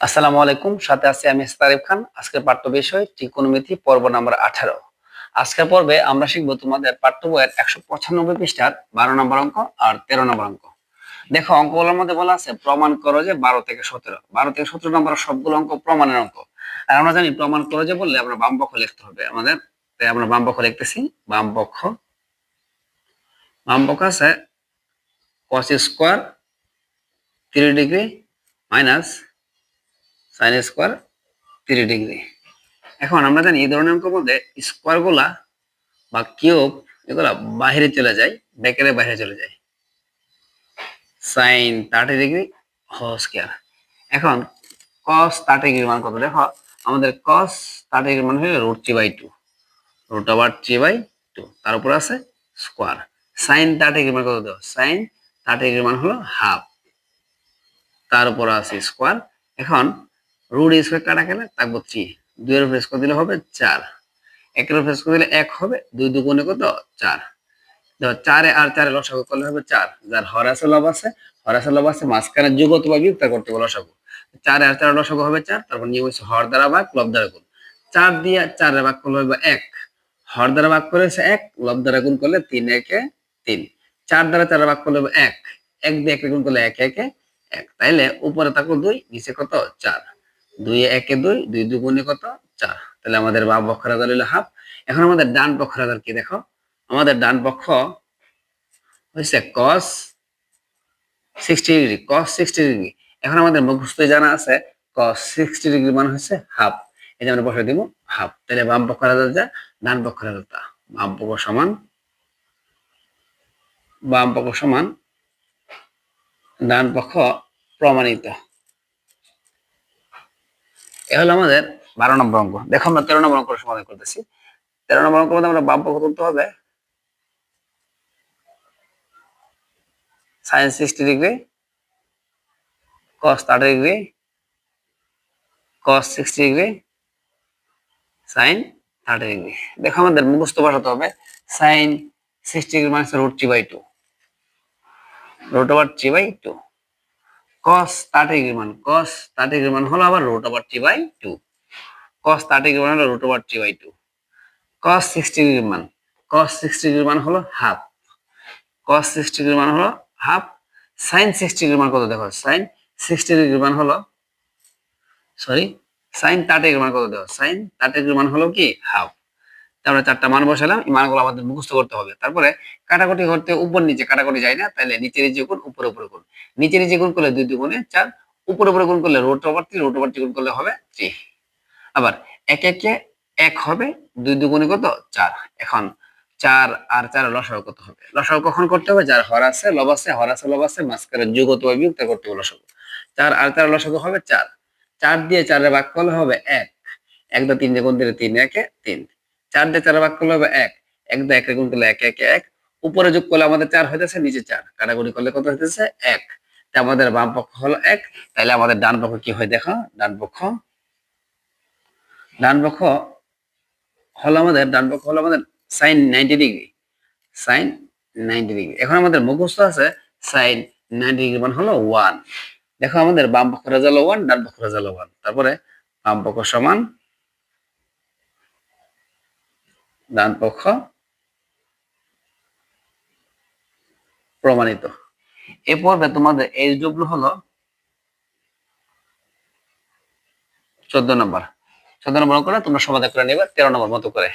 আসসালামু আলাইকুম, সাথে আছি আমি তারিফ খান। আজকের পাঠ্য বিষয় ত্রিকোণমিতি পর্ব নাম্বার 18। আজকের পর্বে আমরা শিখবো তোমাদের পাঠ্য বইয়ের 195 পৃষ্ঠার 12 নম্বর অঙ্ক আর 13 নম্বর অঙ্ক। দেখো, অঙ্কগুলোর মধ্যে বলা আছে প্রমাণ করো যে 12 থেকে 17 নম্বর সবগুলো অঙ্ক প্রমাণের অঙ্ক। আর আমরা জানি প্রমাণ করো যে বললে আমরা বাম পক্ষ লিখতে হবে আমাদের। তাই আমরা বাম পক্ষ লিখতেছি। বাম পক্ষ আছে cos square 30 degree minus sin square 30 degree. এখন আমরা জানি এই ধরনের অঙ্ক মধ্যে স্কোয়ার গুলা বা কিউব এগুলা বাইরে চলে যায়, ব্র্যাকেটের বাইরে চলে যায়। sin 30 degree whole square. এখন cos 30 ডিগ্রির মান কত? দেখো, আমাদের cos 30 ডিগ্রির মান হলো √3/2, √3/2। তার উপর আছে স্কয়ার। sin 30 ডিগ্রির মান কত? দাও, sin 30 ডিগ্রির মান হলো হাফ, তার উপর আছে স্কয়ার। এখন রুট স্কয়ার কাটা গেলে থাকবো 3, 2 এর উপর স্কয়ার দিলে হবে 4, 1 এর উপর স্কয়ার দিলে 1 হবে, 2 দুগুণে কত? 4। দেখো, 4 আর 4 এর লসাগু করলে হবে 4, যার হর আছে লব আছে, মাঝখানে যোগ অথবা বিয়োগ তা করতে হবে লসাগু। 4 আর 4 এর লসাগু হবে 4, তারপর নিয়ম হচ্ছে হর দ্বারা ভাগ, লব দ্বারা গুণ। 4 দিয়ে 4 এর ভাগ করলে হবে 1, হর দ্বারা ভাগ করেছে 1, লব দ্বারা গুণ করলে 3 একে 3। 4 দ্বারা 4 এর ভাগ করলে হবে 1, 1 দিয়ে 1 গুণ করলে 1 একে 1। তাইলে উপরে থাকলো 2, নিচে কত? 4। 2 এ 1 এ 2, 2 দুগুণে কত? 4। তাহলে আমাদের বাম পক্ষের রেজাল্ট হলো হাফ। এখন আমাদের ডান পক্ষের রেজাল্ট কি দেখো? আমাদের ডান পক্ষ হচ্ছে cos 60 ডিগ্রি, cos 60 ডিগ্রি। এখন আমাদের মুখস্থ জানা আছে cos 60 ডিগ্রি মান হচ্ছে হাফ। এই যে আমরা বসে দিব হাফ। তাহলে বাম পক্ষের রেজাল্ট যা, ডান পক্ষের রেজাল্ট তা। বাম পক্ষ সমান ডান পক্ষ প্রমাণিত। এ হলো আমাদের 12 নম্বর অঙ্ক। দেখো, আমরা 13 নম্বর অঙ্ক সমাধান করতেছি। 13 নম্বর অঙ্কের মধ্যে আমরা বাম পক্ষ তুলতে হবে sin 60 degree, cos 30 degree, cos 60 degree, sin 30 degree. দেখো, আমাদের মুখস্থ বসাতে হবে sin 60 ডিগ্রি মানে √3/2, √3/2। cos 30 ডিগ্রি মান হলো আবার √3/2, cos 30 ডিগ্রি মান হলো √3/2। cos 60 ডিগ্রি মান হলো হাফ, cos 60 ডিগ্রি মান হলো হাফ। sin 60 ডিগ্রি মান কত? দেখো, sin 60 ডিগ্রি মান হলো sin 30 ডিগ্রি মান কত? দেখো, sin 30 ডিগ্রি মান হলো কি? হাফ। তারপরে 4টা মান বসালাম, এই মানগুলো আমাদের মুখস্থ করতে হবে। তারপরে কাটাকুটি করতে উপর নিচে কাটাকুটি যায় না, তাহলে নিচে নিচে গুণ, উপরে উপরে গুণ। নিচে নিচে গুণ করলে 2 দুগুণে 4, উপরে উপরে গুণ করলে √3 গুণ করলে হবে 3। আবার 1 একে 1 হবে, 2 দুগুণে কত? 4। এখন 4 আর 4 লসাগু কত হবে? লসাগু কখন করতে হবে? যার হর আছে লব আছে, মাঝখানে যোগ অথবা বিয়োগ তা করতে হবে লসাগু। 4 আর 4 লসাগু হবে 4। 4 দিয়ে 4 এর ভাগ করলে হবে 1, 1 দিয়ে 3 গুণ দিলে 3 একে 3। 4 দিয়ে 4 এর ভাগ করলে হবে 1, 1 দিয়ে 1 গুণ করলে 1 একে 1। উপরে যোগ করলে আমাদের 4 হইতেছে, নিচে 4 কাটাকুটি করলে কত হইতেছে? 1। তাই আমাদের বাম পক্ষ হলো 1। তাইলে আমাদের ডান পক্ষ কি হয় দেখো? ডান পক্ষ হলো আমাদের sin 90 ডিগ্রি, sin 90 ডিগ্রি। এখন আমাদের মুখস্থ আছে sin 90 ডিগ্রি মান হলো 1। দেখো, আমাদের বাম পক্ষ রেজাল্ট 1, ডান পক্ষ রেজাল্ট 1। তারপরে বাম পক্ষ সমান ডান পক্ষ প্রমাণিত। এ পর্বে তোমাদের SW হলো 14 নম্বর। 14 নম্বর করে তোমরা সমাধান করে নেবে 13 নম্বর মতো করে।